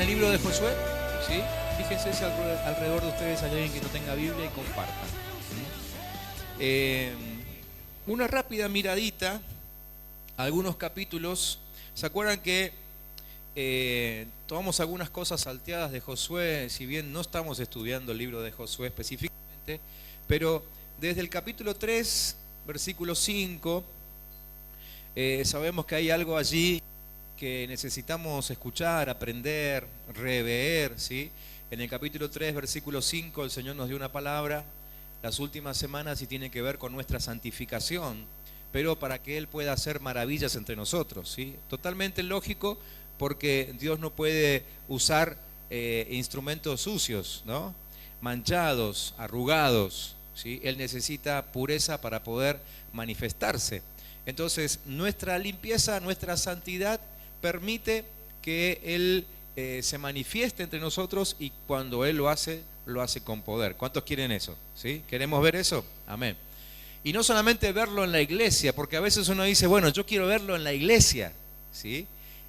en el libro de Josué, ¿sí? Fíjense si alrededor de ustedes hay alguien que no tenga Biblia y compartan. Una rápida miradita a algunos capítulos. ¿Se acuerdan que tomamos algunas cosas salteadas de Josué? Si bien no estamos estudiando el libro de Josué específicamente, pero desde el capítulo 3, versículo 5, sabemos que hay algo allí que necesitamos escuchar, aprender, rever, ¿sí? En el capítulo 3, versículo 5, el Señor nos dio una palabra las últimas semanas y tiene que ver con nuestra santificación, pero para que Él pueda hacer maravillas entre nosotros, ¿sí? Totalmente lógico, porque Dios no puede usar instrumentos sucios, ¿no? Manchados, arrugados, ¿sí? Él necesita pureza para poder manifestarse. Entonces, nuestra limpieza, nuestra santidad permite que Él se manifieste entre nosotros, y cuando Él lo hace con poder. ¿Cuántos quieren eso? ¿Sí? ¿Queremos ver eso? Amén. Y no solamente verlo en la iglesia, porque a veces uno dice, bueno, yo quiero verlo en la iglesia, ¿sí?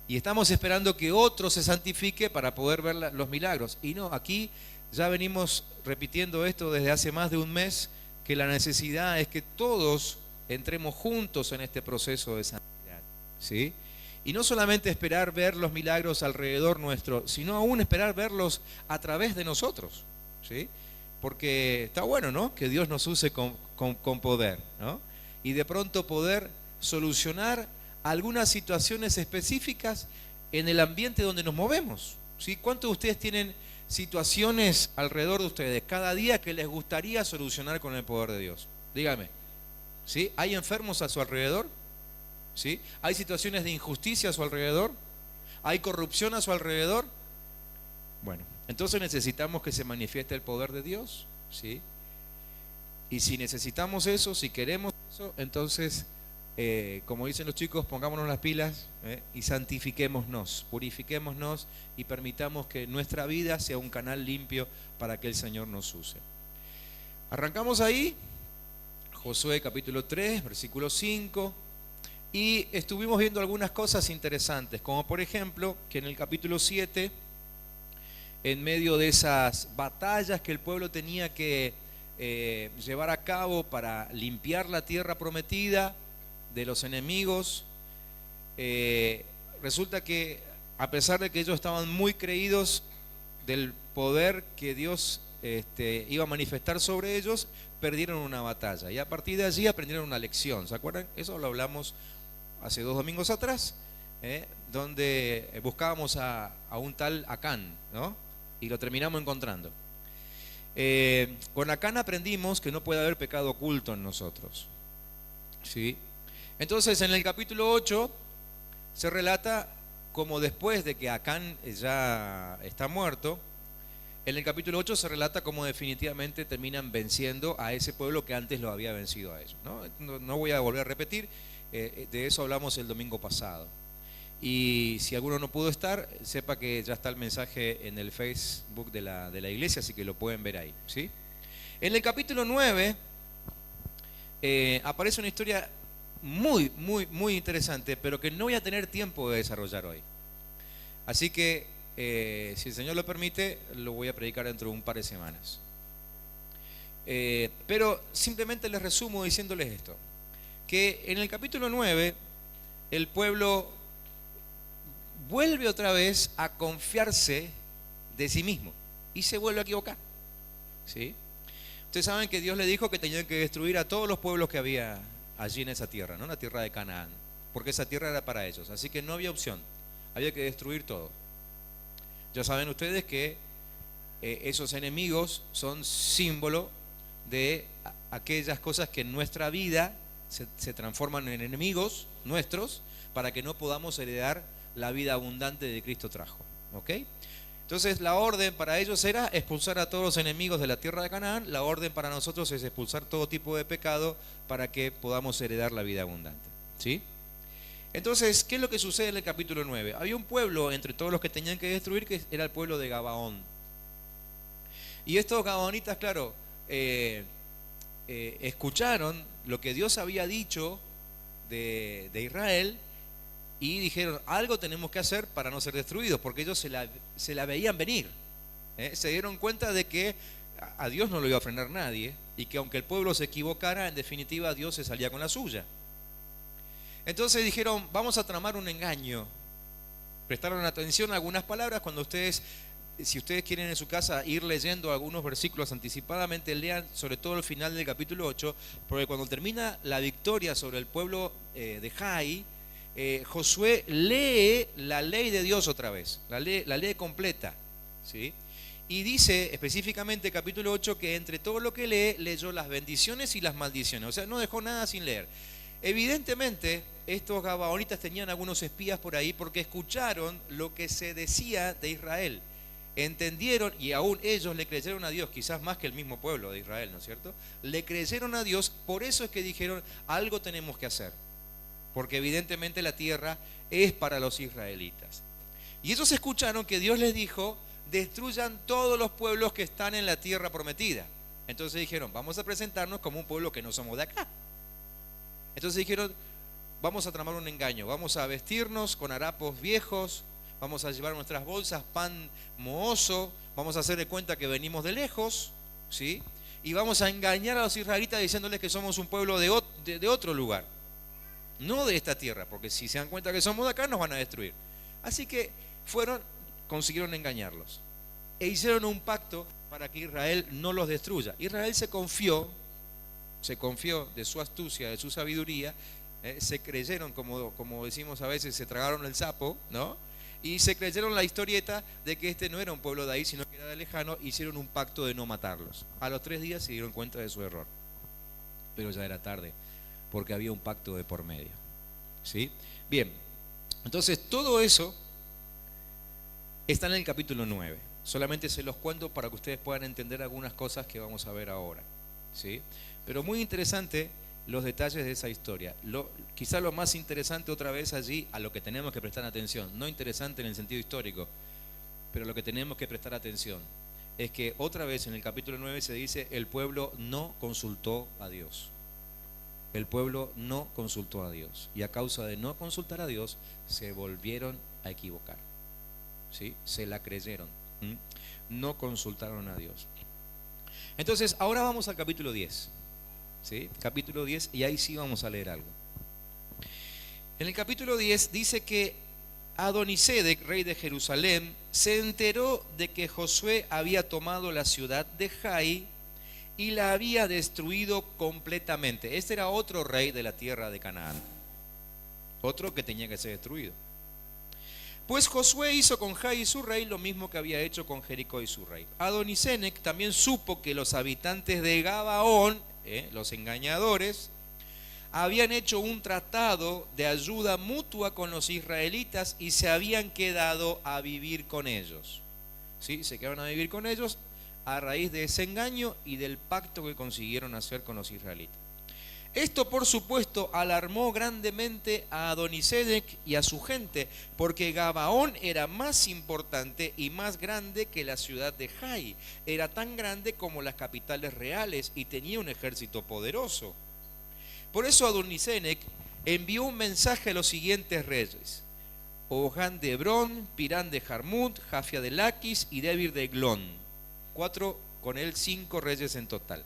Y estamos esperando que otro se santifique para poder ver los milagros. Y no, aquí ya venimos repitiendo esto desde hace más de un mes, que la necesidad es que todos entremos juntos en este proceso de santidad, ¿sí? Y no solamente esperar ver los milagros alrededor nuestro, sino aún esperar verlos a través de nosotros, ¿sí? Porque está bueno, ¿no?, que Dios nos use con poder, ¿no? Y de pronto poder solucionar algunas situaciones específicas en el ambiente donde nos movemos, ¿sí? ¿Cuántos de ustedes tienen situaciones alrededor de ustedes cada día que les gustaría solucionar con el poder de Dios? Dígame, ¿sí? ¿Hay enfermos a su alrededor? ¿Sí? ¿Hay situaciones de injusticia a su alrededor? ¿Hay corrupción a su alrededor? Bueno, entonces necesitamos que se manifieste el poder de Dios, ¿sí? Y si necesitamos eso, si queremos eso, entonces, como dicen los chicos, pongámonos las pilas, y santifiquémonos, purifiquémonos y permitamos que nuestra vida sea un canal limpio para que el Señor nos use. Arrancamos ahí, Josué capítulo 3, versículo 5. Y estuvimos viendo algunas cosas interesantes, como por ejemplo que en el capítulo 7, en medio de esas batallas que el pueblo tenía que llevar a cabo para limpiar la tierra prometida de los enemigos, resulta que a pesar de que ellos estaban muy creídos del poder que Dios iba a manifestar sobre ellos, perdieron una batalla, y a partir de allí aprendieron una lección. ¿Se acuerdan? Eso lo hablamos hace 2 domingos atrás, donde buscábamos a un tal Acán, ¿no? Y lo terminamos encontrando. Con Acán aprendimos que no puede haber pecado oculto en nosotros, ¿sí? Entonces en el capítulo 8 se relata como después de que Acán ya está muerto, en el capítulo 8 se relata cómo definitivamente terminan venciendo a ese pueblo que antes lo había vencido a ellos, ¿no? No voy a volver a repetir. De eso hablamos el domingo pasado. Y si alguno no pudo estar, sepa que ya está el mensaje en el Facebook de la iglesia, así que lo pueden ver ahí, ¿sí? En el capítulo 9 aparece una historia muy, muy, muy interesante, pero que no voy a tener tiempo de desarrollar hoy. Así que, si el Señor lo permite, lo voy a predicar dentro de un par de semanas. Pero simplemente les resumo diciéndoles esto: que en el capítulo 9 el pueblo vuelve otra vez a confiarse de sí mismo y se vuelve a equivocar, ¿sí? Ustedes saben que Dios le dijo que tenían que destruir a todos los pueblos que había allí en esa tierra, ¿no? La tierra de Canaán, porque esa tierra era para ellos, así que no había opción, había que destruir todo. Ya saben ustedes que esos enemigos son símbolo de aquellas cosas que en nuestra vida se transforman en enemigos nuestros, para que no podamos heredar la vida abundante de Cristo trajo, ¿ok? Entonces la orden para ellos era expulsar a todos los enemigos de la tierra de Canaán. La orden para nosotros es expulsar todo tipo de pecado para que podamos heredar la vida abundante, ¿sí? Entonces, ¿qué es lo que sucede en el capítulo 9? Había un pueblo entre todos los que tenían que destruir, que era el pueblo de Gabaón. Y estos gabaonitas, claro, escucharon lo que Dios había dicho de Israel, y dijeron, algo tenemos que hacer para no ser destruidos, porque ellos se la veían venir. Se dieron cuenta de que a Dios no lo iba a frenar nadie y que aunque el pueblo se equivocara, en definitiva Dios se salía con la suya. Entonces dijeron, vamos a tramar un engaño. Prestaron atención a algunas palabras. Cuando ustedes, si ustedes quieren en su casa ir leyendo algunos versículos anticipadamente, lean sobre todo el final del capítulo 8, porque cuando termina la victoria sobre el pueblo de Jai, Josué lee la ley de Dios otra vez, la ley completa, ¿sí? Y dice específicamente capítulo 8 que entre todo lo que lee, leyó las bendiciones y las maldiciones, o sea, no dejó nada sin leer. Evidentemente, estos gabaonitas tenían algunos espías por ahí porque escucharon lo que se decía de Israel. Entendieron y aún ellos le creyeron a Dios, quizás más que el mismo pueblo de Israel, ¿no es cierto? Le creyeron a Dios, por eso es que dijeron, algo tenemos que hacer. Porque evidentemente la tierra es para los israelitas. Y ellos escucharon que Dios les dijo, destruyan todos los pueblos que están en la tierra prometida. Entonces dijeron, vamos a presentarnos como un pueblo que no somos de acá. Entonces dijeron, vamos a tramar un engaño, vamos a vestirnos con harapos viejos, vamos a llevar nuestras bolsas, pan mohoso, vamos a hacer de cuenta que venimos de lejos, ¿sí? Y vamos a engañar a los israelitas diciéndoles que somos un pueblo de otro lugar, no de esta tierra, porque si se dan cuenta que somos de acá nos van a destruir. Así que consiguieron engañarlos e hicieron un pacto para que Israel no los destruya. Israel se confió de su astucia, de su sabiduría, se creyeron, como decimos a veces, se tragaron el sapo, ¿no? Y se creyeron la historieta de que este no era un pueblo de ahí, sino que era de lejano. Hicieron un pacto de no matarlos. A los 3 días se dieron cuenta de su error, pero ya era tarde, porque había un pacto de por medio, ¿sí? Bien, entonces todo eso está en el capítulo 9. Solamente se los cuento para que ustedes puedan entender algunas cosas que vamos a ver ahora, ¿sí? Pero muy interesante los detalles de esa historia. Quizá lo más interesante otra vez allí, a lo que tenemos que prestar atención, no interesante en el sentido histórico, pero lo que tenemos que prestar atención es que otra vez en el capítulo 9 se dice, el pueblo no consultó a Dios. El pueblo no consultó a Dios, y a causa de no consultar a Dios se volvieron a equivocar, ¿sí? Se la creyeron, no consultaron a Dios. Entonces ahora vamos al capítulo 10, ¿sí? Capítulo 10, y ahí sí vamos a leer algo. En el capítulo 10 dice que Adonisedec, rey de Jerusalén, se enteró de que Josué había tomado la ciudad de Jai y la había destruido completamente. Este era otro rey de la tierra de Canaán, otro que tenía que ser destruido. Pues Josué hizo con Jai y su rey lo mismo que había hecho con Jericó y su rey. Adonisedec también supo que los habitantes de Gabaón, los engañadores, habían hecho un tratado de ayuda mutua con los israelitas y se habían quedado a vivir con ellos, ¿sí? Se quedaron a vivir con ellos a raíz de ese engaño y del pacto que consiguieron hacer con los israelitas. Esto, por supuesto, alarmó grandemente a Adonisedec y a su gente, porque Gabaón era más importante y más grande que la ciudad de Jai. Era tan grande como las capitales reales y tenía un ejército poderoso. Por eso Adonisedec envió un mensaje a los siguientes reyes: Ohán de Hebrón, Pirán de Jarmut, Jafia de Laquis y Debir de Eglón. 5 reyes en total.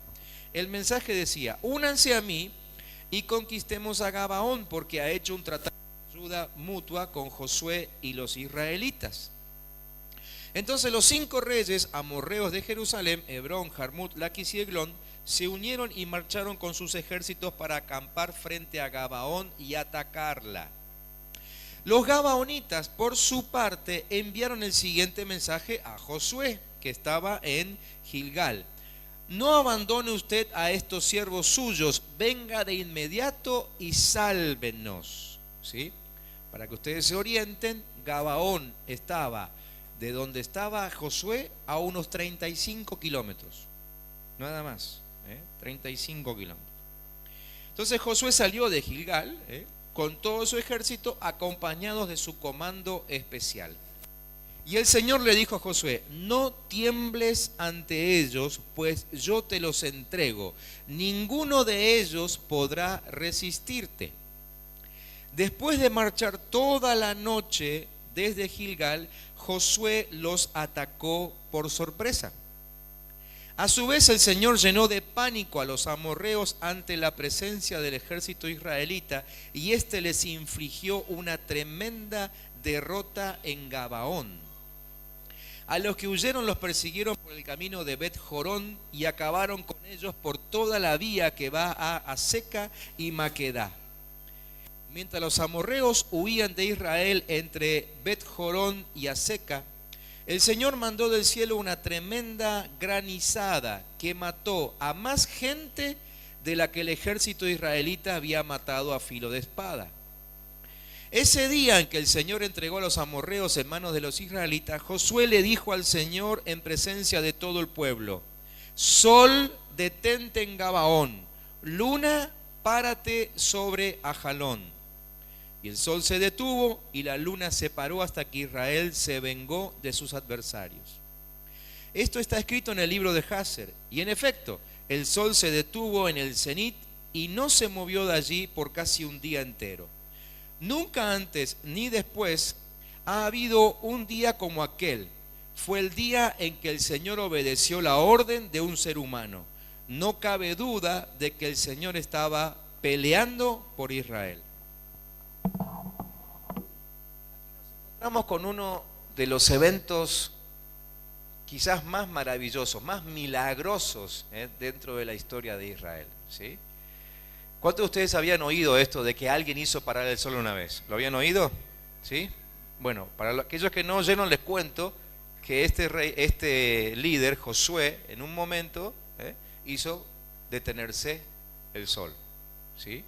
El mensaje decía: únanse a mí y conquistemos a Gabaón, porque ha hecho un tratado de ayuda mutua con Josué y los israelitas. Entonces los 5 reyes amorreos de Jerusalén, Hebrón, Jarmut, Laquis y Eglón, se unieron y marcharon con sus ejércitos para acampar frente a Gabaón y atacarla. Los gabaonitas, por su parte, enviaron el siguiente mensaje a Josué, que estaba en Gilgal: no abandone usted a estos siervos suyos, venga de inmediato y sálvenos, ¿sí? Para que ustedes se orienten, Gabaón estaba de donde estaba Josué a unos 35 kilómetros, nada más, 35 kilómetros. Entonces Josué salió de Gilgal con todo su ejército, acompañados de su comando especial. Y el Señor le dijo a Josué: no tiembles ante ellos, pues yo te los entrego. Ninguno de ellos podrá resistirte. Después de marchar toda la noche desde Gilgal, Josué los atacó por sorpresa. A su vez el Señor llenó de pánico a los amorreos ante la presencia del ejército israelita, y éste les infligió una tremenda derrota en Gabaón. A los que huyeron los persiguieron por el camino de Bet-Jorón y acabaron con ellos por toda la vía que va a Aseca y Maquedá. Mientras los amorreos huían de Israel entre Bet-Jorón y Aseca, el Señor mandó del cielo una tremenda granizada que mató a más gente de la que el ejército israelita había matado a filo de espada. Ese día en que el Señor entregó a los amorreos en manos de los israelitas, Josué le dijo al Señor en presencia de todo el pueblo: Sol, detente en Gabaón; luna, párate sobre Ajalón. Y el sol se detuvo y la luna se paró hasta que Israel se vengó de sus adversarios. Esto está escrito en el libro de Jaser. Y en efecto, el sol se detuvo en el cenit y no se movió de allí por casi un día entero. Nunca antes ni después ha habido un día como aquel. Fue el día en que el Señor obedeció la orden de un ser humano. No cabe duda de que el Señor estaba peleando por Israel. Estamos con uno de los eventos quizás más maravillosos, más milagrosos dentro de la historia de Israel, ¿sí? ¿Cuántos de ustedes habían oído esto de que alguien hizo parar el sol una vez? ¿Lo habían oído? ¿Sí? Bueno, para aquellos que no oyeron les cuento que este líder, Josué, en un momento hizo detenerse el sol, ¿sí?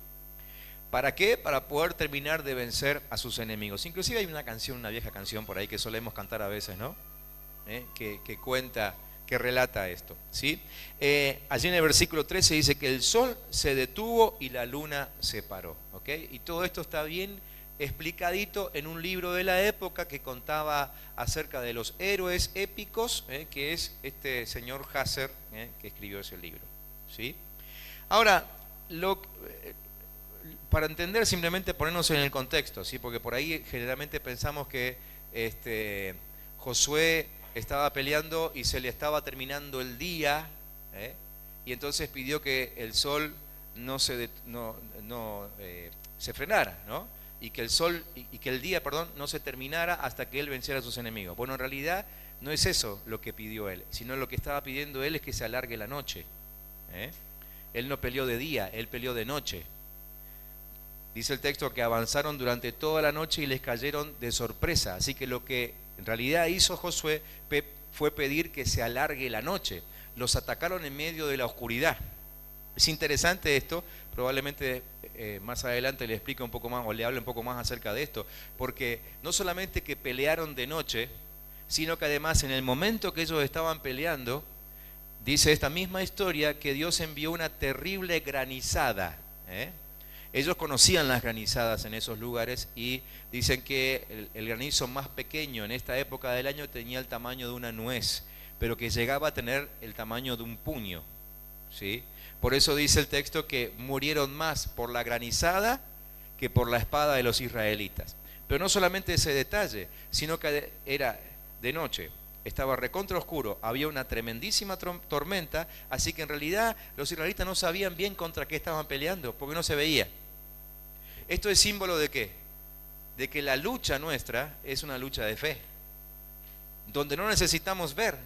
¿Para qué? Para poder terminar de vencer a sus enemigos. Inclusive hay una canción, una vieja canción por ahí que solemos cantar a veces, ¿no? Que cuenta, que relata esto, ¿sí? Allí en el versículo 13 dice que el sol se detuvo y la luna se paró, ¿ok? Y todo esto está bien explicadito en un libro de la época que contaba acerca de los héroes épicos, que es este señor Jaser, que escribió ese libro, ¿sí? Ahora, para entender, simplemente ponernos en el contexto, ¿sí? Porque por ahí generalmente pensamos que Josué estaba peleando y se le estaba terminando el día, y entonces pidió que el sol no se frenara, ¿no? Y que el día, no se terminara hasta que él venciera a sus enemigos. Bueno, en realidad no es eso lo que pidió él, sino lo que estaba pidiendo él es que se alargue la noche. Él no peleó de día, él peleó de noche. Dice el texto que avanzaron durante toda la noche y les cayeron de sorpresa. Así que lo que en realidad hizo Josué fue pedir que se alargue la noche. Los atacaron en medio de la oscuridad. Es interesante esto, probablemente más adelante le explique un poco más o le hable un poco más acerca de esto, porque no solamente que pelearon de noche, sino que además en el momento que ellos estaban peleando, dice esta misma historia que Dios envió una terrible granizada. Ellos conocían las granizadas en esos lugares y dicen que el granizo más pequeño en esta época del año tenía el tamaño de una nuez, pero que llegaba a tener el tamaño de un puño, ¿sí? Por eso dice el texto que murieron más por la granizada que por la espada de los israelitas. Pero no solamente ese detalle, sino que era de noche, estaba recontra oscuro, había una tremendísima tormenta, así que en realidad los israelitas no sabían bien contra qué estaban peleando, porque no se veía. ¿Esto es símbolo de qué? De que la lucha nuestra es una lucha de fe, donde no necesitamos ver,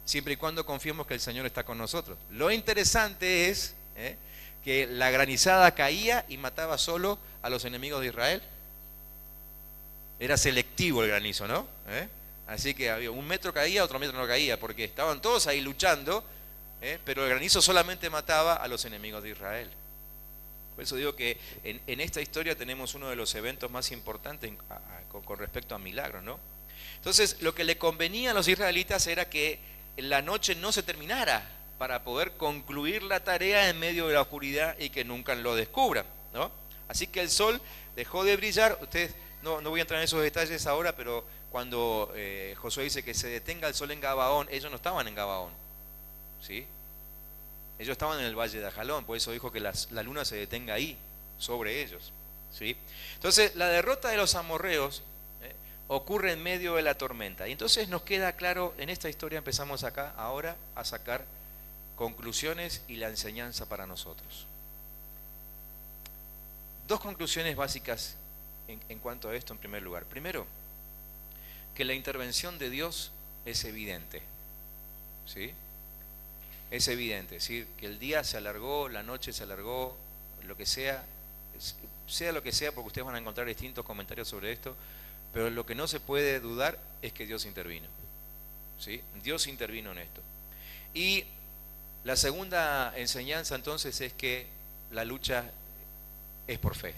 siempre y cuando confiemos que el Señor está con nosotros. Lo interesante es que la granizada caía y mataba solo a los enemigos de Israel. Era selectivo el granizo, ¿no? Así que había un metro caía, otro metro no caía, porque estaban todos ahí luchando, pero el granizo solamente mataba a los enemigos de Israel. Por eso digo que en esta historia tenemos uno de los eventos más importantes con respecto a milagros, ¿no? Entonces, lo que le convenía a los israelitas era que la noche no se terminara para poder concluir la tarea en medio de la oscuridad y que nunca lo descubran, ¿no? Así que el sol dejó de brillar. Ustedes, no voy a entrar en esos detalles ahora, pero cuando Josué dice que se detenga el sol en Gabaón, ellos no estaban en Gabaón, ¿sí? Ellos estaban en el valle de Ajalón, por eso dijo que la luna se detenga ahí, sobre ellos, ¿sí? Entonces, la derrota de los amorreos ocurre en medio de la tormenta. Y entonces nos queda claro, en esta historia empezamos acá ahora a sacar conclusiones y la enseñanza para nosotros. Dos conclusiones básicas en cuanto a esto en primer lugar. Primero, que la intervención de Dios es evidente, ¿sí? Es evidente, ¿sí? Que el día se alargó, la noche se alargó, lo que sea, sea lo que sea, porque ustedes van a encontrar distintos comentarios sobre esto, pero lo que no se puede dudar es que Dios intervino, ¿sí? Dios intervino en esto. Y la segunda enseñanza entonces es que la lucha es por fe.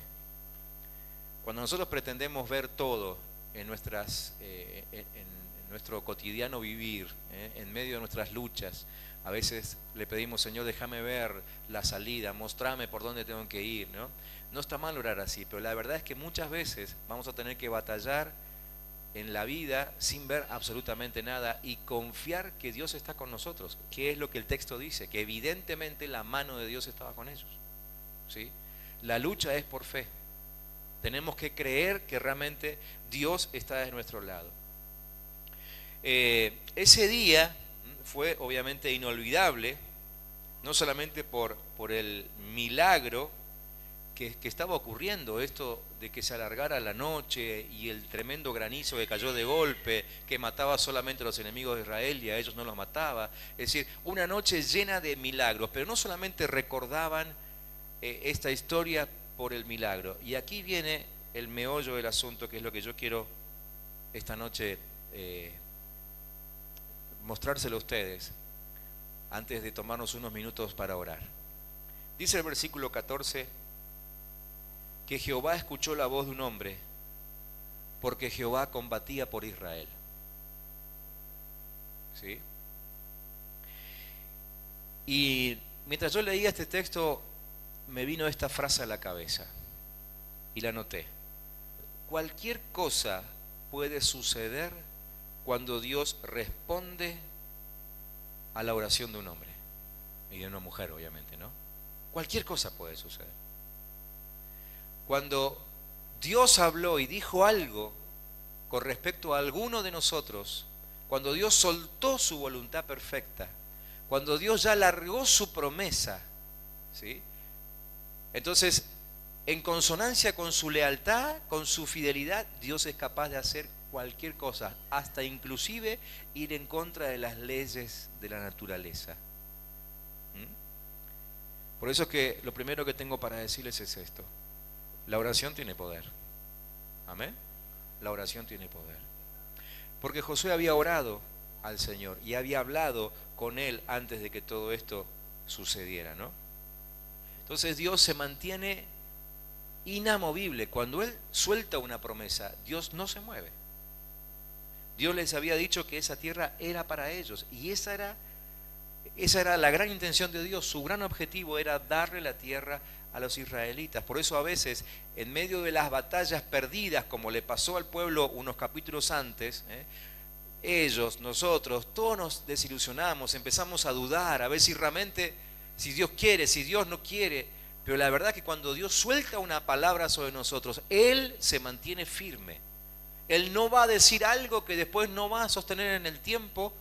Cuando nosotros pretendemos ver todo en nuestro cotidiano vivir, en medio de nuestras luchas, a veces le pedimos: Señor, déjame ver la salida, mostrame por dónde tengo que ir, ¿no? No está mal orar así, pero la verdad es que muchas veces vamos a tener que batallar en la vida sin ver absolutamente nada y confiar que Dios está con nosotros, que es lo que el texto dice, que evidentemente la mano de Dios estaba con ellos, ¿sí? La lucha es por fe. Tenemos que creer que realmente Dios está de nuestro lado. Ese día fue obviamente inolvidable, no solamente por el milagro que estaba ocurriendo, esto de que se alargara la noche y el tremendo granizo que cayó de golpe, que mataba solamente a los enemigos de Israel y a ellos no los mataba. Es decir, una noche llena de milagros, pero no solamente recordaban esta historia por el milagro. Y aquí viene el meollo del asunto, que es lo que yo quiero esta noche mostrárselo a ustedes antes de tomarnos unos minutos para orar. Dice el versículo 14 que Jehová escuchó la voz de un hombre, porque Jehová combatía por Israel, ¿sí? Y mientras yo leía este texto me vino esta frase a la cabeza y la anoté: cualquier cosa puede suceder cuando Dios responde a la oración de un hombre y de una mujer, obviamente, ¿no? Cualquier cosa puede suceder. Cuando Dios habló y dijo algo con respecto a alguno de nosotros, cuando Dios soltó su voluntad perfecta, cuando Dios ya largó su promesa, ¿sí? Entonces, en consonancia con su lealtad, con su fidelidad, Dios es capaz de hacer cualquier cosa, hasta inclusive ir en contra de las leyes de la naturaleza. Por eso es que lo primero que tengo para decirles es esto: la oración tiene poder. Amén. La oración tiene poder. Porque Josué había orado al Señor y había hablado con Él antes de que todo esto sucediera, ¿no? Entonces Dios se mantiene inamovible. Cuando Él suelta una promesa, Dios no se mueve. Dios les había dicho que esa tierra era para ellos, y esa era la gran intención de Dios. Su gran objetivo era darle la tierra a los israelitas. Por eso a veces, en medio de las batallas perdidas, como le pasó al pueblo unos capítulos antes, ellos, nosotros, todos nos desilusionamos, empezamos a dudar, a ver si realmente, si Dios quiere, si Dios no quiere. Pero la verdad es que cuando Dios suelta una palabra sobre nosotros, Él se mantiene firme. Él no va a decir algo que después no va a sostener en el tiempo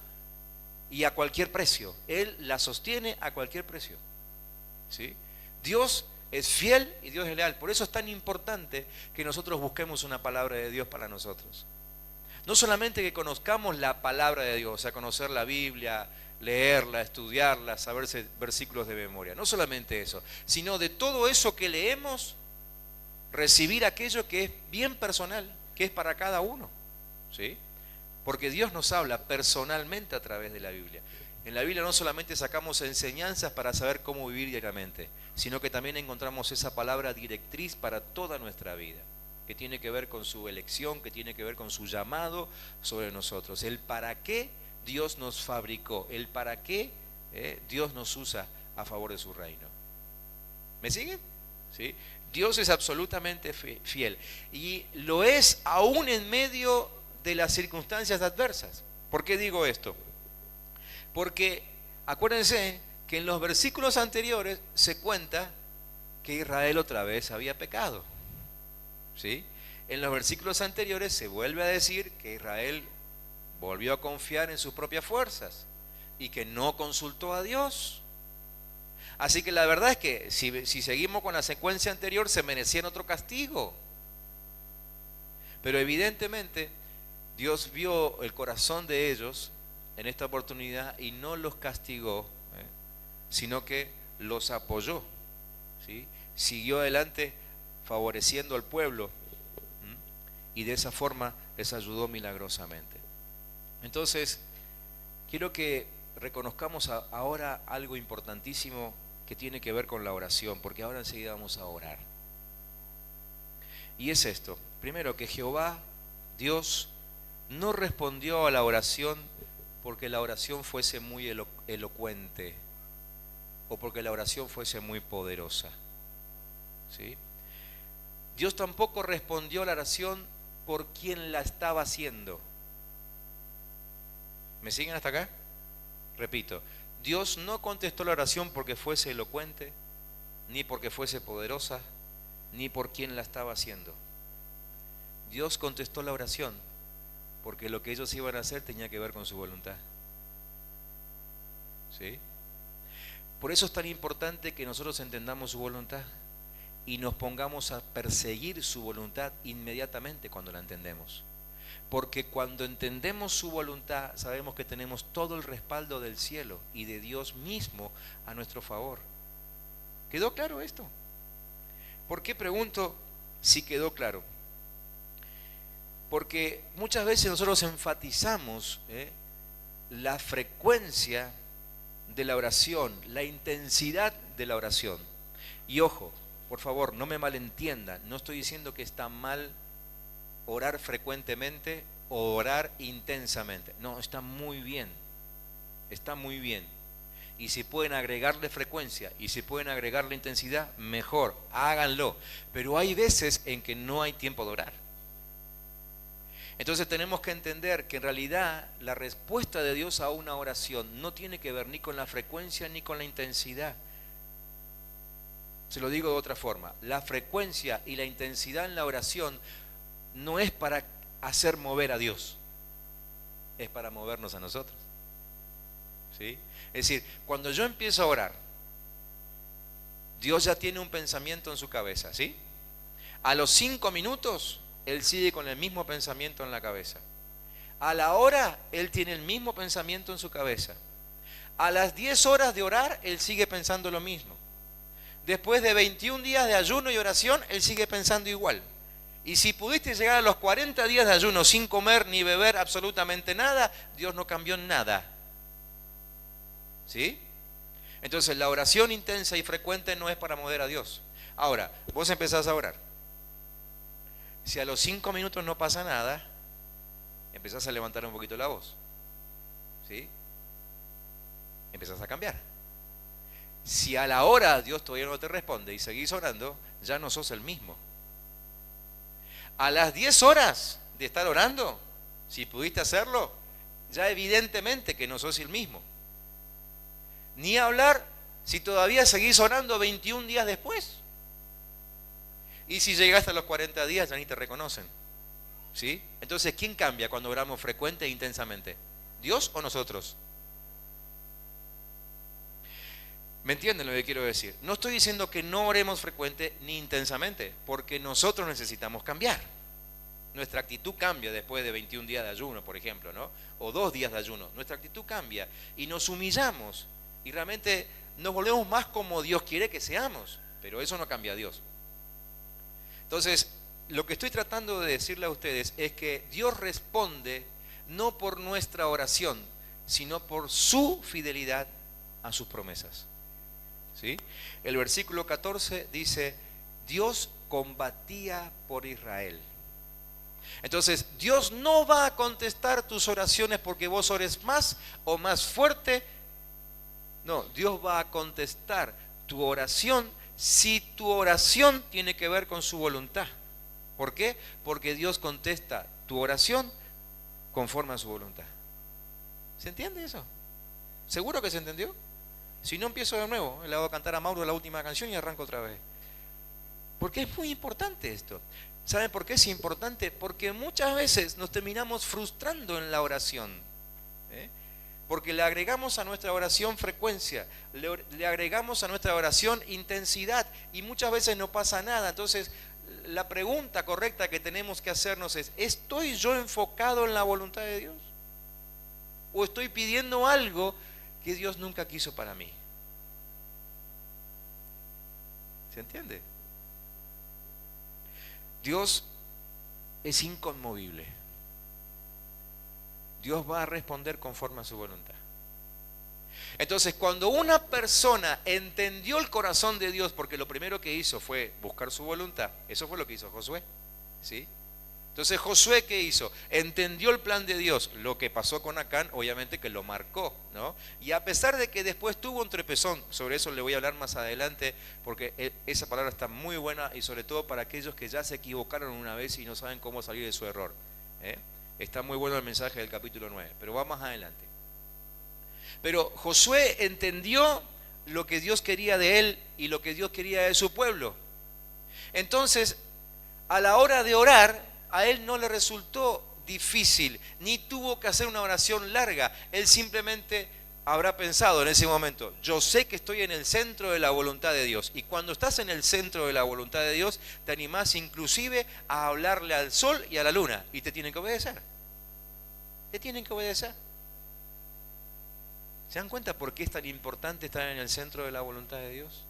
y a cualquier precio. Él la sostiene a cualquier precio, ¿sí? Dios es fiel y Dios es leal. Por eso es tan importante que nosotros busquemos una palabra de Dios para nosotros. No solamente que conozcamos la palabra de Dios, o sea, conocer la Biblia, leerla, estudiarla, saberse versículos de memoria. No solamente eso, sino de todo eso que leemos, recibir aquello que es bien personal, que es para cada uno, ¿sí? Porque Dios nos habla personalmente a través de la Biblia. En la Biblia no solamente sacamos enseñanzas para saber cómo vivir diariamente, sino que también encontramos esa palabra directriz para toda nuestra vida, que tiene que ver con su elección, que tiene que ver con su llamado sobre nosotros. El para qué Dios nos fabricó, el para qué Dios nos usa a favor de su reino. ¿Me siguen? ¿Sí? Dios es absolutamente fiel, y lo es aún en medio de las circunstancias adversas. ¿Por qué digo esto? Porque acuérdense que en los versículos anteriores se cuenta que Israel otra vez había pecado, ¿sí? En los versículos anteriores se vuelve a decir que Israel volvió a confiar en sus propias fuerzas y que no consultó a Dios. Así que la verdad es que si seguimos con la secuencia anterior, se merecían otro castigo. Pero evidentemente Dios vio el corazón de ellos en esta oportunidad y no los castigó, sino que los apoyó, ¿sí? Siguió adelante favoreciendo al pueblo, y de esa forma les ayudó milagrosamente. Entonces, quiero que reconozcamos ahora algo importantísimo que tiene que ver con la oración, porque ahora enseguida vamos a orar. Y es esto: primero, que Jehová, Dios, no respondió a la oración porque la oración fuese muy elocuente o porque la oración fuese muy poderosa, ¿sí? Dios tampoco respondió a la oración por quien la estaba haciendo. ¿Me siguen hasta acá? Repito, Dios no contestó la oración porque fuese elocuente, ni porque fuese poderosa, ni por quien la estaba haciendo. Dios contestó la oración porque lo que ellos iban a hacer tenía que ver con su voluntad, ¿sí? Por eso es tan importante que nosotros entendamos su voluntad y nos pongamos a perseguir su voluntad inmediatamente cuando la entendemos. Porque cuando entendemos su voluntad, sabemos que tenemos todo el respaldo del cielo y de Dios mismo a nuestro favor. ¿Quedó claro esto? ¿Por qué pregunto si quedó claro? Porque muchas veces nosotros enfatizamos la frecuencia de la oración, la intensidad de la oración. Y ojo, por favor, no me malentiendan, no estoy diciendo que está mal orar frecuentemente o orar intensamente. No, está muy bien, está muy bien. Y si pueden agregarle frecuencia y si pueden agregarle intensidad, mejor, háganlo. Pero hay veces en que no hay tiempo de orar. Entonces tenemos que entender que en realidad la respuesta de Dios a una oración no tiene que ver ni con la frecuencia ni con la intensidad. Se lo digo de otra forma: la frecuencia y la intensidad en la oración no es para hacer mover a Dios, es para movernos a nosotros, ¿sí? Es decir, cuando yo empiezo a orar, Dios ya tiene un pensamiento en su cabeza, ¿sí? A los 5 minutos, Él sigue con el mismo pensamiento en la cabeza. A la hora, Él tiene el mismo pensamiento en su cabeza. A las 10 horas de orar, Él sigue pensando lo mismo. Después de 21 días de ayuno y oración, Él sigue pensando igual. Y si pudiste llegar a los 40 días de ayuno sin comer ni beber absolutamente nada, Dios no cambió nada, ¿sí? Entonces la oración intensa y frecuente no es para mover a Dios. Ahora, vos empezás a orar. Si a los 5 minutos no pasa nada, empezás a levantar un poquito la voz, ¿sí? Empezás a cambiar. Si a la hora Dios todavía no te responde y seguís orando, ya no sos el mismo. A las 10 horas de estar orando, si pudiste hacerlo, ya evidentemente que no sos el mismo. Ni hablar si todavía seguís orando 21 días después. Y si llegaste a los 40 días ya ni te reconocen, ¿sí? Entonces, ¿quién cambia cuando oramos frecuente e intensamente? ¿Dios o nosotros? ¿Me entienden lo que quiero decir? No estoy diciendo que no oremos frecuente ni intensamente, porque nosotros necesitamos cambiar. Nuestra actitud cambia después de 21 días de ayuno, por ejemplo, ¿no? O 2 días de ayuno. Nuestra actitud cambia y nos humillamos y realmente nos volvemos más como Dios quiere que seamos, pero eso no cambia a Dios. Entonces, lo que estoy tratando de decirle a ustedes es que Dios responde no por nuestra oración, sino por su fidelidad a sus promesas, ¿sí? El versículo 14 dice: Dios combatía por Israel. Entonces, Dios no va a contestar tus oraciones porque vos ores más o más fuerte. No, Dios va a contestar tu oración si tu oración tiene que ver con su voluntad. ¿Por qué? Porque Dios contesta tu oración conforme a su voluntad. ¿Se entiende eso? ¿Seguro que se entendió? Si no, empiezo de nuevo. Le hago cantar a Mauro la última canción y arranco otra vez. Porque es muy importante esto. ¿Saben por qué es importante? Porque muchas veces nos terminamos frustrando en la oración. ¿eh? Porque le agregamos a nuestra oración frecuencia, le agregamos a nuestra oración intensidad y muchas veces no pasa nada. Entonces, la pregunta correcta que tenemos que hacernos es: ¿estoy yo enfocado en la voluntad de Dios? ¿O estoy pidiendo algo que Dios nunca quiso para mí? ¿Se entiende? Dios es inconmovible. Dios va a responder conforme a su voluntad. Entonces, cuando una persona entendió el corazón de Dios, porque lo primero que hizo fue buscar su voluntad, eso fue lo que hizo Josué, ¿sí? Entonces, Josué, ¿qué hizo? Entendió el plan de Dios. Lo que pasó con Acán, obviamente que lo marcó, ¿no? Y a pesar de que después tuvo un tropezón, sobre eso le voy a hablar más adelante, porque esa palabra está muy buena y sobre todo para aquellos que ya se equivocaron una vez y no saben cómo salir de su error, ¿eh? Está muy bueno el mensaje del capítulo 9, pero va más adelante. Pero Josué entendió lo que Dios quería de él y lo que Dios quería de su pueblo. Entonces, a la hora de orar, a él no le resultó difícil, ni tuvo que hacer una oración larga. Él simplemente habrá pensado en ese momento: yo sé que estoy en el centro de la voluntad de Dios. Y cuando estás en el centro de la voluntad de Dios, te animás inclusive a hablarle al sol y a la luna, y te tienen que obedecer. Te tienen que obedecer. ¿Se dan cuenta por qué es tan importante estar en el centro de la voluntad de Dios?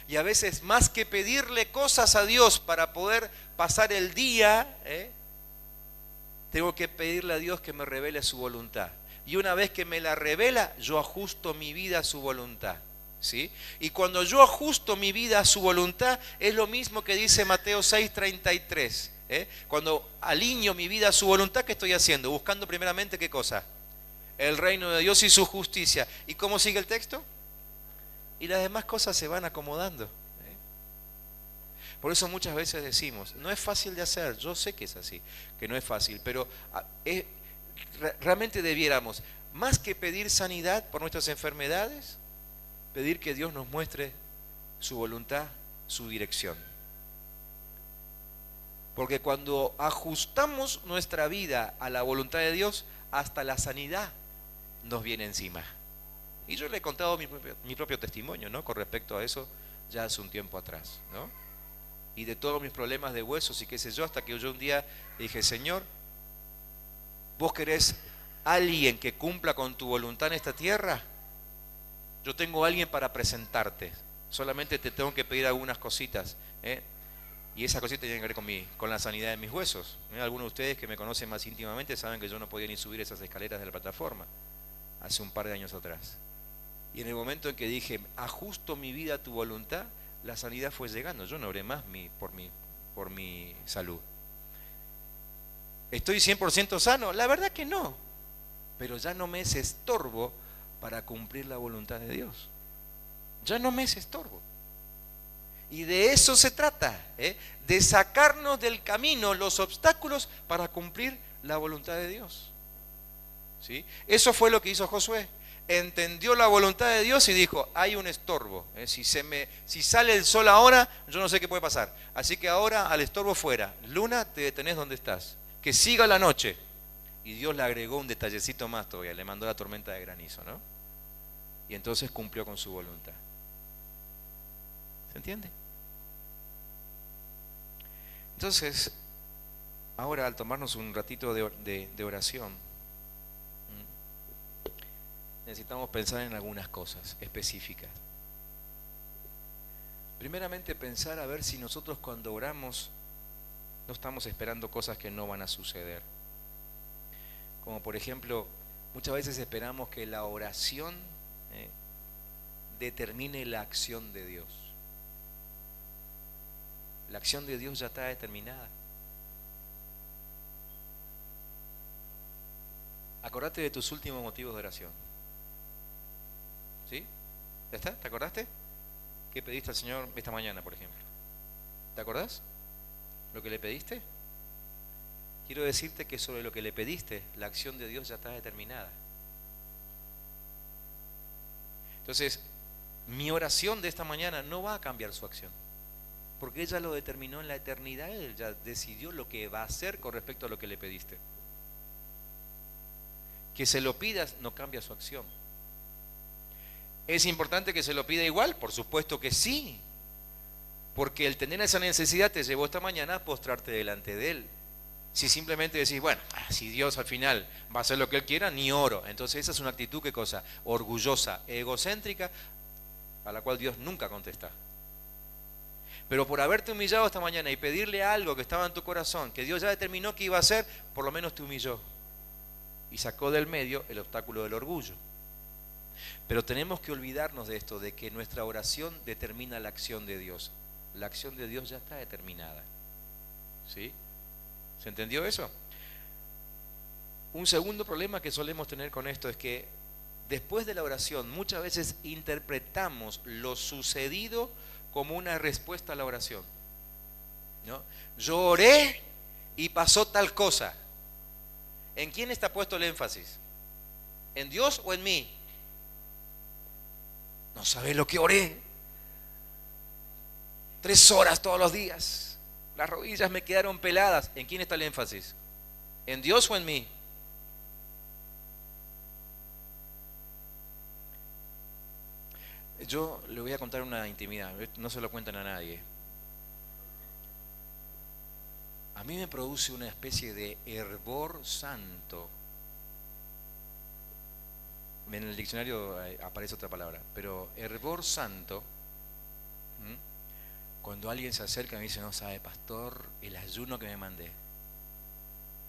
Y a veces, más que pedirle cosas a Dios para poder pasar el día, tengo que pedirle a Dios que me revele su voluntad. Y una vez que me la revela, yo ajusto mi vida a su voluntad, ¿sí? Y cuando yo ajusto mi vida a su voluntad, es lo mismo que dice Mateo 6:33. Cuando alineo mi vida a su voluntad, ¿qué estoy haciendo? Buscando primeramente, ¿qué cosa? El reino de Dios y su justicia. ¿Y cómo sigue el texto? Y las demás cosas se van acomodando. Por eso muchas veces decimos: no es fácil de hacer. Yo sé que es así, que no es fácil, pero realmente debiéramos, más que pedir sanidad por nuestras enfermedades, pedir que Dios nos muestre su voluntad, su dirección. Porque cuando ajustamos nuestra vida a la voluntad de Dios, hasta la sanidad nos viene encima. Y yo le he contado mi propio testimonio, ¿no? Con respecto a eso, ya hace un tiempo atrás, ¿no? Y de todos mis problemas de huesos y qué sé yo, hasta que yo un día dije: Señor, ¿vos querés alguien que cumpla con tu voluntad en esta tierra? Yo tengo a alguien para presentarte. Solamente te tengo que pedir algunas cositas, y esas cositas tienen que ver con la sanidad de mis huesos. Algunos de ustedes que me conocen más íntimamente saben que yo no podía ni subir esas escaleras de la plataforma hace un par de años atrás. Y en el momento en que dije: ajusto mi vida a tu voluntad, la sanidad fue llegando. Yo no oré más por mi salud. ¿Estoy 100% sano? La verdad que no. Pero ya no me es estorbo para cumplir la voluntad de Dios. Ya no me es estorbo. Y de eso se trata, de sacarnos del camino los obstáculos para cumplir la voluntad de Dios. ¿Sí? Eso fue lo que hizo Josué. Entendió la voluntad de Dios y dijo: hay un estorbo, si sale el sol ahora, yo no sé qué puede pasar, así que ahora al estorbo fuera. Luna, te detenés donde estás, que siga la noche. Y Dios le agregó un detallecito más todavía, le mandó la tormenta de granizo, ¿no? Y entonces cumplió con su voluntad. ¿Se entiende? Entonces, ahora al tomarnos un ratito de oración, necesitamos pensar en algunas cosas específicas. Primeramente, pensar a ver si nosotros cuando oramos no estamos esperando cosas que no van a suceder. Como por ejemplo, muchas veces esperamos que la oración determine la acción de Dios. La acción de Dios ya está determinada. Acordate de tus últimos motivos de oración. ¿Sí? ¿Ya está? ¿Te acordaste? ¿Qué pediste al Señor esta mañana, por ejemplo? ¿Te acordás? ¿Lo que le pediste? Quiero decirte que sobre lo que le pediste, la acción de Dios ya está determinada. Entonces, mi oración de esta mañana no va a cambiar su acción. Porque ella lo determinó en la eternidad, Él ya decidió lo que va a hacer con respecto a lo que le pediste. Que se lo pidas no cambia su acción. ¿Es importante que se lo pida igual? Por supuesto que sí. Porque el tener esa necesidad te llevó esta mañana a postrarte delante de Él. Si simplemente decís, bueno, si Dios al final va a hacer lo que Él quiera, ni oro. Entonces esa es una actitud, ¿qué cosa? Orgullosa, egocéntrica, a la cual Dios nunca contesta. Pero por haberte humillado esta mañana y pedirle algo que estaba en tu corazón, que Dios ya determinó que iba a hacer, por lo menos te humilló. Y sacó del medio el obstáculo del orgullo. Pero tenemos que olvidarnos de esto, de que nuestra oración determina la acción de Dios. La acción de Dios ya está determinada. ¿Sí? ¿Se entendió eso? Un segundo problema que solemos tener con esto es que después de la oración muchas veces interpretamos lo sucedido como una respuesta a la oración, ¿no? Yo oré y pasó tal cosa. ¿En quién está puesto el énfasis? ¿En Dios o en mí? No sabés lo que oré. 3 horas todos los días. Las rodillas me quedaron peladas. ¿En quién está el énfasis? ¿En Dios o en mí? Yo le voy a contar una intimidad. No se lo cuentan a nadie. A mí me produce una especie de hervor santo. En el diccionario aparece otra palabra, pero hervor santo, cuando alguien se acerca y me dice, no sabe, pastor, el ayuno que me mandé,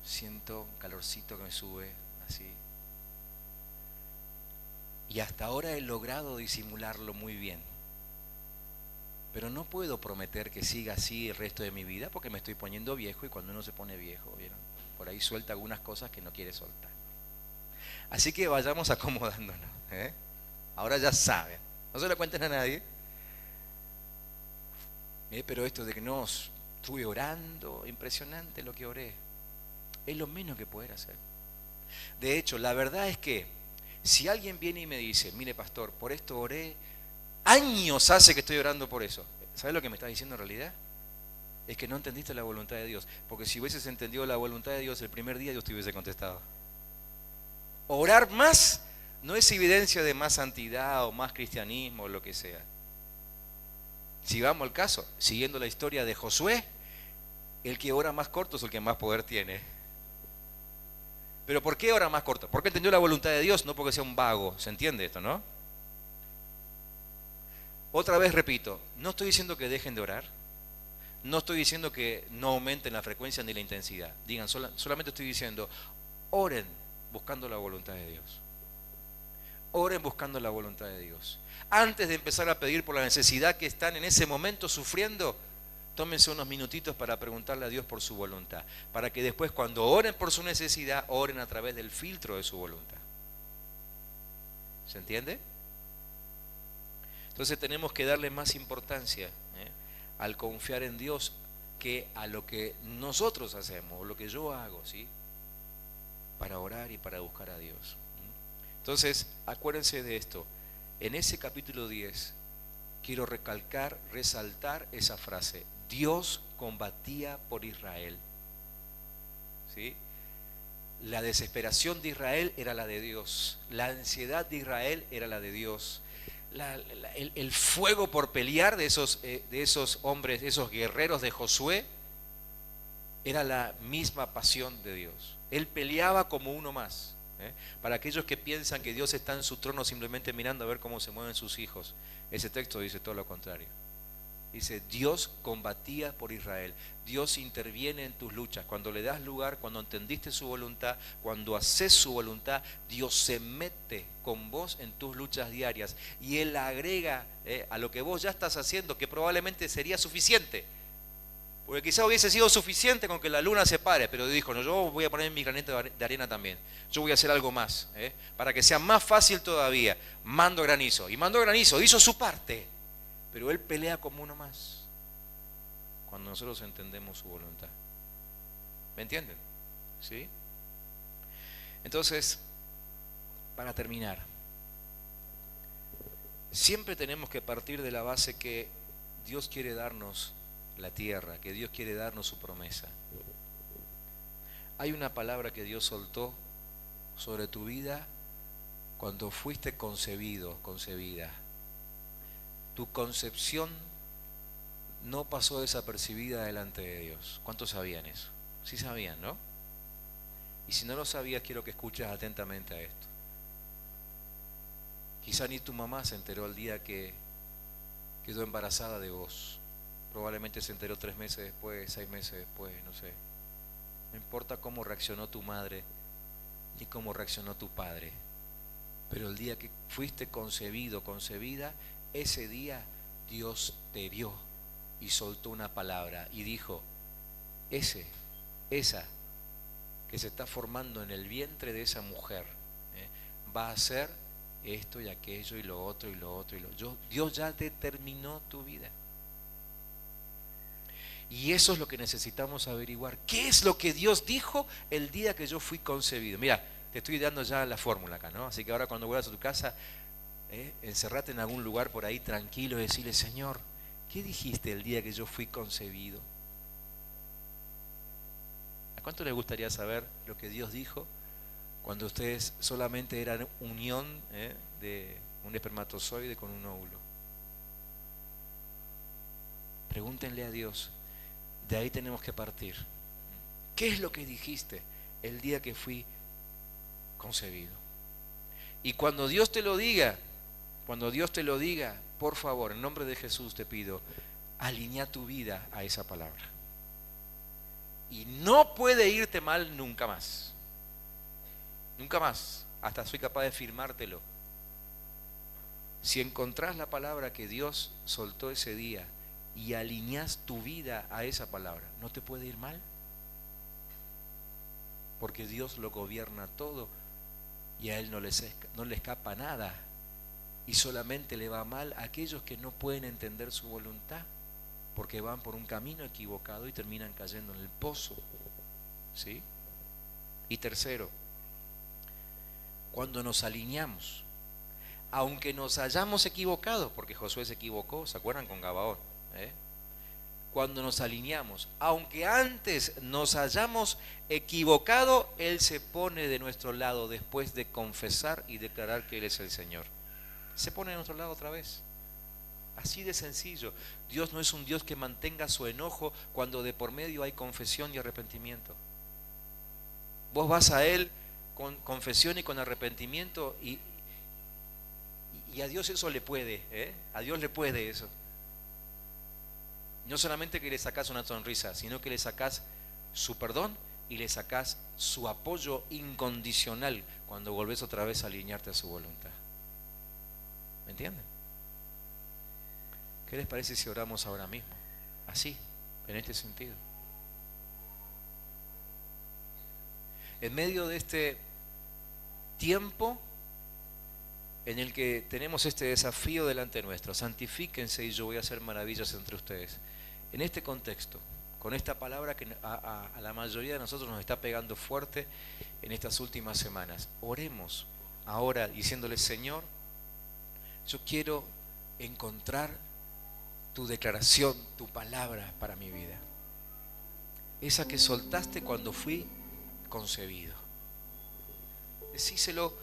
siento un calorcito que me sube, así. Y hasta ahora he logrado disimularlo muy bien. Pero no puedo prometer que siga así el resto de mi vida porque me estoy poniendo viejo y cuando uno se pone viejo, ¿vieron? Por ahí suelta algunas cosas que no quiere soltar. Así que vayamos acomodándonos, ¿eh? Ahora ya saben, no se lo cuenten a nadie. Pero esto de que no estuve orando, impresionante lo que oré, es lo menos que poder hacer. De hecho, la verdad es que si alguien viene y me dice, mire pastor, por esto oré, años hace que estoy orando por eso. ¿Sabes lo que me está diciendo en realidad? Es que no entendiste la voluntad de Dios. Porque si hubieses entendido la voluntad de Dios el primer día, Dios te hubiese contestado. Orar más no es evidencia de más santidad o más cristianismo o lo que sea. Si vamos al caso, siguiendo la historia de Josué, el que ora más corto es el que más poder tiene. ¿Pero por qué ora más corto? Porque entendió la voluntad de Dios, no porque sea un vago. ¿Se entiende esto, no? Otra vez repito, no estoy diciendo que dejen de orar, no estoy diciendo que no aumenten la frecuencia ni la intensidad. Digan, solamente estoy diciendo, oren buscando la voluntad de Dios. Oren buscando la voluntad de Dios. Antes de empezar a pedir por la necesidad que están en ese momento sufriendo, tómense unos minutitos para preguntarle a Dios por su voluntad, para que después cuando oren por su necesidad, oren a través del filtro de su voluntad. ¿Se entiende? Entonces tenemos que darle más importancia al confiar en Dios que a lo que nosotros hacemos, o lo que yo hago, ¿sí? Para orar y para buscar a Dios. Entonces, acuérdense de esto. En ese capítulo 10, quiero recalcar, resaltar esa frase. Dios combatía por Israel. ¿Sí? La desesperación de Israel era la de Dios. La ansiedad de Israel era la de Dios. El fuego por pelear de esos hombres, de esos guerreros de Josué, era la misma pasión de Dios. Él peleaba como uno más. Para aquellos que piensan que Dios está en su trono simplemente mirando a ver cómo se mueven sus hijos, ese texto dice todo lo contrario. Dice, Dios combatía por Israel. Dios interviene en tus luchas. Cuando le das lugar, cuando entendiste su voluntad, cuando haces su voluntad, Dios se mete con vos en tus luchas diarias. Y Él agrega a lo que vos ya estás haciendo, que probablemente sería suficiente. Porque quizá hubiese sido suficiente con que la luna se pare, pero dijo, no, yo voy a poner mi granito de arena también. Yo voy a hacer algo más, para que sea más fácil todavía. Mando granizo. Y mandó granizo, hizo su parte. Pero Él pelea como uno más cuando nosotros entendemos su voluntad. ¿Me entienden? ¿Sí? Entonces, para terminar, siempre tenemos que partir de la base que Dios quiere darnos la tierra, que Dios quiere darnos su promesa. Hay una palabra que Dios soltó sobre tu vida cuando fuiste concebido, concebida. Tu concepción no pasó desapercibida delante de Dios. ¿Cuántos sabían eso? Sí sabían, ¿no? Y si no lo sabías, quiero que escuches atentamente a esto. Quizá ni tu mamá se enteró el día que quedó embarazada de vos. Probablemente se enteró 3 meses después, 6 meses después, no sé. No importa cómo reaccionó tu madre ni cómo reaccionó tu padre, pero el día que fuiste concebido, concebida, ese día Dios te vio y soltó una palabra y dijo: esa que se está formando en el vientre de esa mujer, va a hacer esto y aquello y lo otro y lo otro y lo otro. Dios ya determinó tu vida. Y eso es lo que necesitamos averiguar. ¿Qué es lo que Dios dijo el día que yo fui concebido? Mira, te estoy dando ya la fórmula acá, ¿no? Así que ahora cuando vuelvas a tu casa, encerrate en algún lugar por ahí tranquilo y decirle: Señor, ¿qué dijiste el día que yo fui concebido? ¿A cuánto les gustaría saber lo que Dios dijo cuando ustedes solamente eran unión de un espermatozoide con un óvulo? Pregúntenle a Dios. De ahí tenemos que partir. ¿Qué es lo que dijiste el día que fui concebido? Y cuando Dios te lo diga, por favor, en nombre de Jesús te pido, alinea tu vida a esa palabra. Y no puede irte mal nunca más. Nunca más. Hasta soy capaz de firmártelo. Si encontrás la palabra que Dios soltó ese día y alineás tu vida a esa palabra, no te puede ir mal, porque Dios lo gobierna todo y a Él no le escapa nada, y solamente le va mal a aquellos que no pueden entender su voluntad, porque van por un camino equivocado y terminan cayendo en el pozo, ¿sí? Y tercero, cuando nos alineamos, aunque nos hayamos equivocado, porque Josué se equivocó, ¿se acuerdan con Gabaón? Cuando nos alineamos, aunque antes nos hayamos equivocado, Él se pone de nuestro lado después de confesar y declarar que Él es el Señor. Se pone de nuestro lado otra vez. Así de sencillo. Dios no es un Dios que mantenga su enojo cuando de por medio hay confesión y arrepentimiento. Vos vas a Él con confesión y con arrepentimiento y a Dios eso le puede, a Dios le puede eso. No solamente que le sacás una sonrisa, sino que le sacás su perdón y le sacás su apoyo incondicional cuando volvés otra vez a alinearte a su voluntad. ¿Me entienden? ¿Qué les parece si oramos ahora mismo? Así, en este sentido. En medio de este tiempo en el que tenemos este desafío delante nuestro, santifíquense y yo voy a hacer maravillas entre ustedes. En este contexto, con esta palabra que a la mayoría de nosotros nos está pegando fuerte en estas últimas semanas, oremos ahora diciéndole: Señor, yo quiero encontrar tu declaración, tu palabra para mi vida, esa que soltaste cuando fui concebido. Decíselo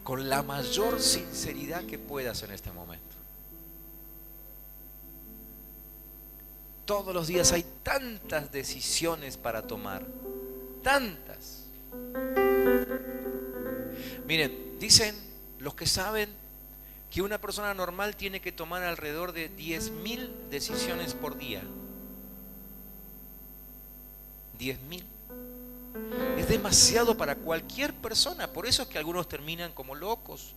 con la mayor sinceridad que puedas en este momento. Todos los días hay tantas decisiones para tomar, tantas. Miren, dicen los que saben que una persona normal tiene que tomar alrededor de 10.000 decisiones por día. 10.000. Es demasiado para cualquier persona. Por eso es que algunos terminan como locos,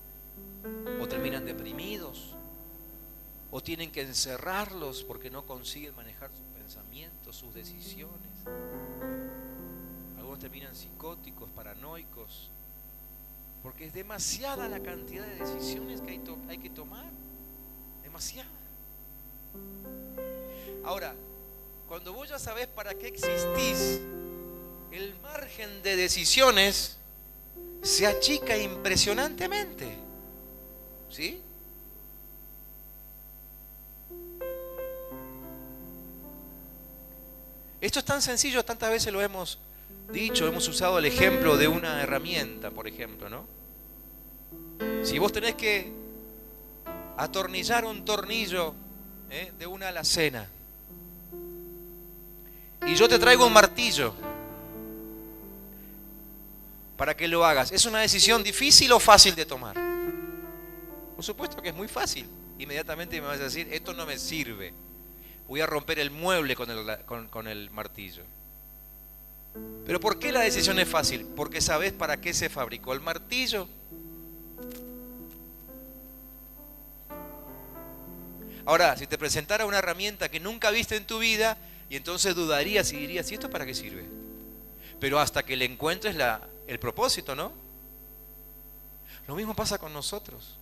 o terminan deprimidos, o tienen que encerrarlos porque no consiguen manejar sus pensamientos, sus decisiones. Algunos terminan psicóticos, paranoicos, porque es demasiada la cantidad de decisiones que hay que tomar. Demasiada. Ahora, cuando vos ya sabés para qué existís, el margen de decisiones se achica impresionantemente. ¿Sí? Esto es tan sencillo, tantas veces lo hemos dicho, hemos usado el ejemplo de una herramienta, por ejemplo, ¿no? Si vos tenés que atornillar un tornillo de una alacena y yo te traigo un martillo para que lo hagas, ¿es una decisión difícil o fácil de tomar? Por supuesto que es muy fácil. Inmediatamente me vas a decir, esto no me sirve, voy a romper el mueble con el martillo. Pero ¿por qué la decisión es fácil? Porque sabes para qué se fabricó el martillo. Ahora, si te presentara una herramienta que nunca viste en tu vida, y entonces dudarías y dirías, ¿y esto para qué sirve? Pero hasta que le encuentres el propósito, ¿no? Lo mismo pasa con nosotros.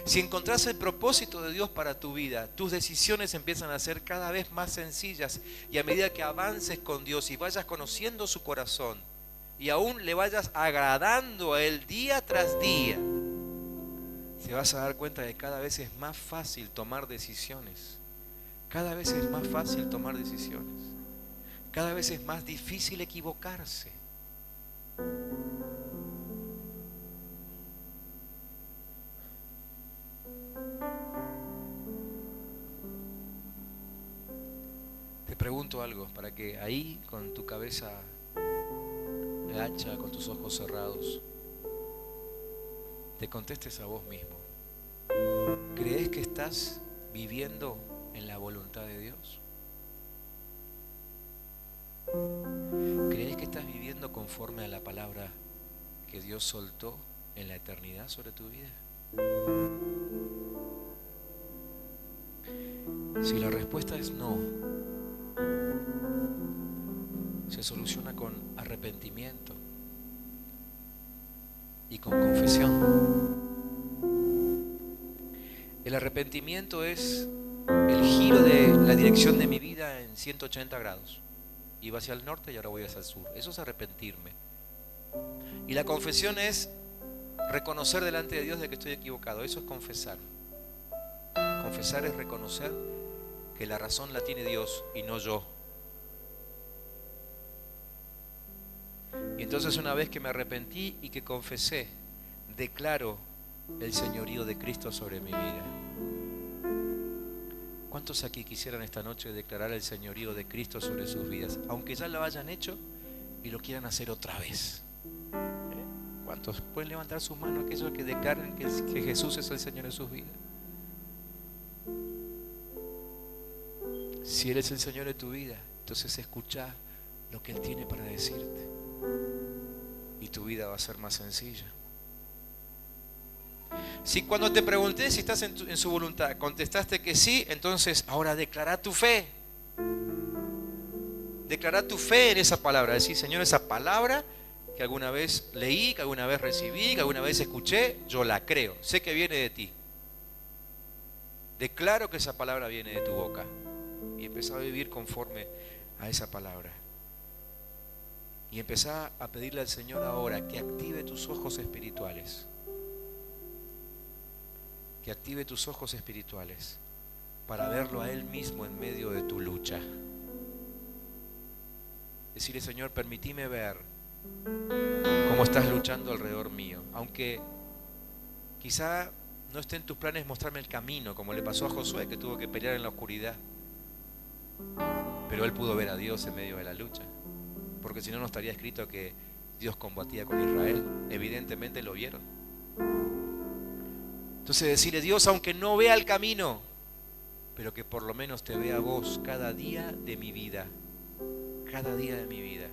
Si encontrás el propósito de Dios para tu vida, tus decisiones empiezan a ser cada vez más sencillas, y a medida que avances con Dios y vayas conociendo su corazón y aún le vayas agradando a Él día tras día, te vas a dar cuenta de que cada vez es más fácil tomar decisiones. Cada vez es más fácil tomar decisiones. Cada vez es más difícil equivocarse. Te pregunto algo para que ahí, con tu cabeza gacha, con tus ojos cerrados, te contestes a vos mismo. ¿Crees que estás viviendo en la voluntad de Dios? ¿Crees que estás viviendo conforme a la palabra que Dios soltó en la eternidad sobre tu vida? Si la respuesta es no, se soluciona con arrepentimiento y con confesión. El arrepentimiento es el giro de la dirección de mi vida en 180 grados. Iba hacia el norte y ahora voy hacia el sur. Eso es arrepentirme. Y la confesión es reconocer delante de Dios de que estoy equivocado. Eso es confesar. Confesar es reconocer que la razón la tiene Dios y no yo. Y entonces, una vez que me arrepentí y que confesé, declaro el señorío de Cristo sobre mi vida. ¿Cuántos aquí quisieran esta noche declarar el señorío de Cristo sobre sus vidas? Aunque ya lo hayan hecho y lo quieran hacer otra vez. ¿Cuántos pueden levantar sus manos aquellos que declaren que Jesús es el Señor de sus vidas? Si Él es el Señor de tu vida, entonces escucha lo que Él tiene para decirte y tu vida va a ser más sencilla. Si cuando te pregunté si estás en su voluntad contestaste que sí, entonces ahora declara tu fe. Declara tu fe en esa palabra. Decir, Señor, esa palabra que alguna vez leí, que alguna vez recibí, que alguna vez escuché, yo la creo. Sé que viene de ti. Declaro que esa palabra viene de tu boca. Y empezá a vivir conforme a esa palabra. Y empezá a pedirle al Señor ahora que active tus ojos espirituales. Que active tus ojos espirituales para verlo a Él mismo en medio de tu lucha. Decirle, Señor, permitime ver cómo estás luchando alrededor mío. Aunque quizá no esté en tus planes mostrarme el camino, como le pasó a Josué, que tuvo que pelear en la oscuridad. Pero él pudo ver a Dios en medio de la lucha. Porque si no, no estaría escrito que Dios combatía con Israel. Evidentemente lo vieron. Entonces decirle, Dios, aunque no vea el camino, pero que por lo menos te vea vos cada día de mi vida. Cada día de mi vida.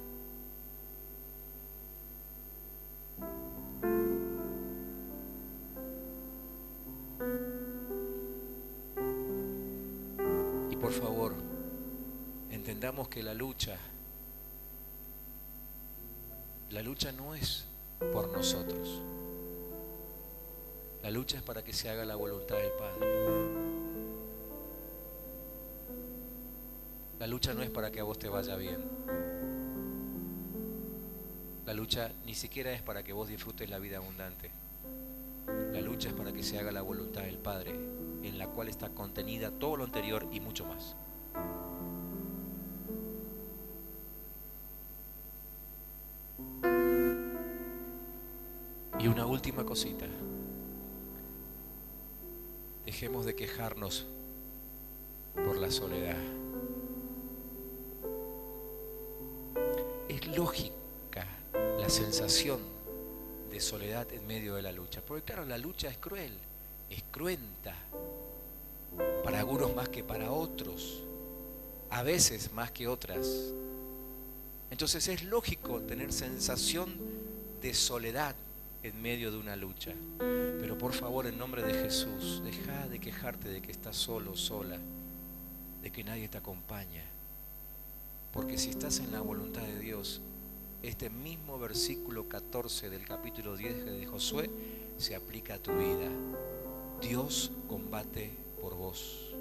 Y por favor, entendamos que la lucha no es por nosotros. La lucha es para que se haga la voluntad del Padre. La lucha no es para que a vos te vaya bien. La lucha ni siquiera es para que vos disfrutes la vida abundante. La lucha es para que se haga la voluntad del Padre, en la cual está contenida todo lo anterior y mucho más. Y una última cosita. Dejemos de quejarnos por la soledad. Es lógica la sensación de soledad en medio de la lucha. Porque claro, la lucha es cruel, es cruenta. Para algunos más que para otros. A veces más que otras. Entonces es lógico tener sensación de soledad en medio de una lucha. Pero por favor, en nombre de Jesús, deja de quejarte de que estás solo, sola, de que nadie te acompaña. Porque si estás en la voluntad de Dios, este mismo versículo 14 del capítulo 10 de Josué se aplica a tu vida. Dios combate por vos.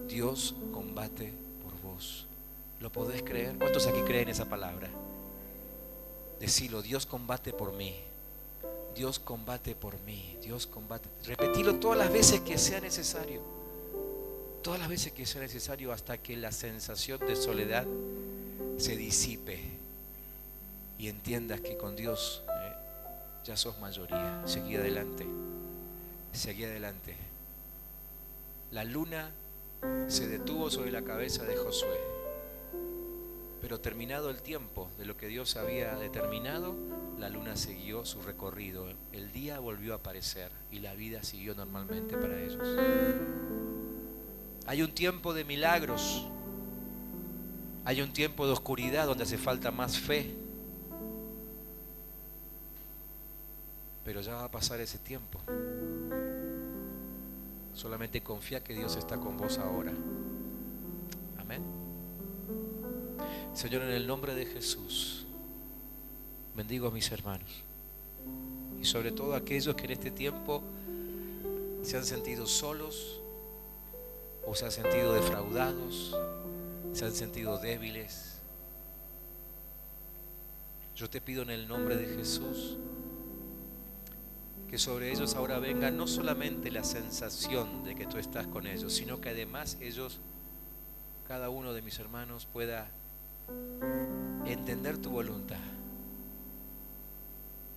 Dios combate por vos. ¿Lo podés creer? ¿Cuántos aquí creen esa palabra? Decilo, Dios combate por mí. Dios combate por mí. Dios combate. Repetilo todas las veces que sea necesario. Todas las veces que sea necesario hasta que la sensación de soledad se disipe y entiendas que con Dios ya sos mayoría. Seguí adelante. Seguí adelante. La luna se detuvo sobre la cabeza de Josué. Pero terminado el tiempo de lo que Dios había determinado, la luna siguió su recorrido. El día volvió a aparecer y la vida siguió normalmente para ellos. Hay un tiempo de milagros. Hay un tiempo de oscuridad donde hace falta más fe. Pero ya va a pasar ese tiempo. Solamente confía que Dios está con vos ahora. Amén. Señor, en el nombre de Jesús, bendigo a mis hermanos. Y sobre todo a aquellos que en este tiempo se han sentido solos o se han sentido defraudados, se han sentido débiles. Yo te pido en el nombre de Jesús que sobre ellos ahora venga no solamente la sensación de que tú estás con ellos, sino que además ellos, cada uno de mis hermanos, pueda entender tu voluntad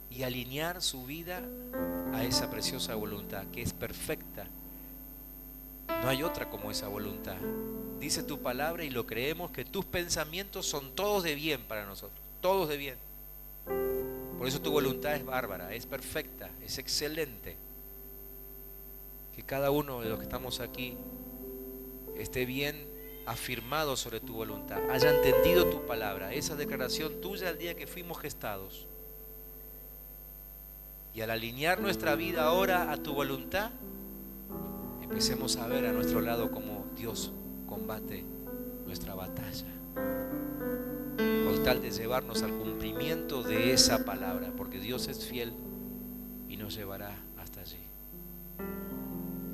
y alinear su vida a esa preciosa voluntad que es perfecta. No hay otra como esa voluntad. Dice tu palabra y lo creemos, que tus pensamientos son todos de bien para nosotros, todos de bien. Por eso tu voluntad es bárbara, es perfecta, es excelente. Que cada uno de los que estamos aquí esté bien afirmado sobre tu voluntad, haya entendido tu palabra, esa declaración tuya el día que fuimos gestados. Y al alinear nuestra vida ahora a tu voluntad, empecemos a ver a nuestro lado cómo Dios combate nuestra batalla, con tal de llevarnos al cumplimiento de esa palabra, porque Dios es fiel y nos llevará hasta allí.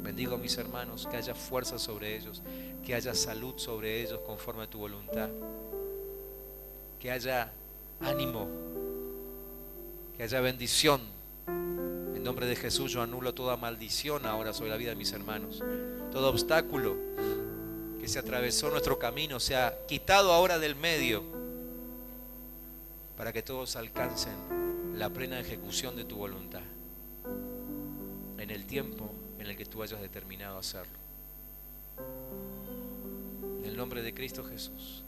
Bendigo a mis hermanos, que haya fuerza sobre ellos, que haya salud sobre ellos conforme a tu voluntad, que haya ánimo, que haya bendición. En nombre de Jesús yo anulo toda maldición ahora sobre la vida de mis hermanos. Todo obstáculo que se atravesó nuestro camino sea quitado ahora del medio, para que todos alcancen la plena ejecución de tu voluntad en el tiempo en el que tú hayas determinado hacerlo. En el nombre de Cristo Jesús.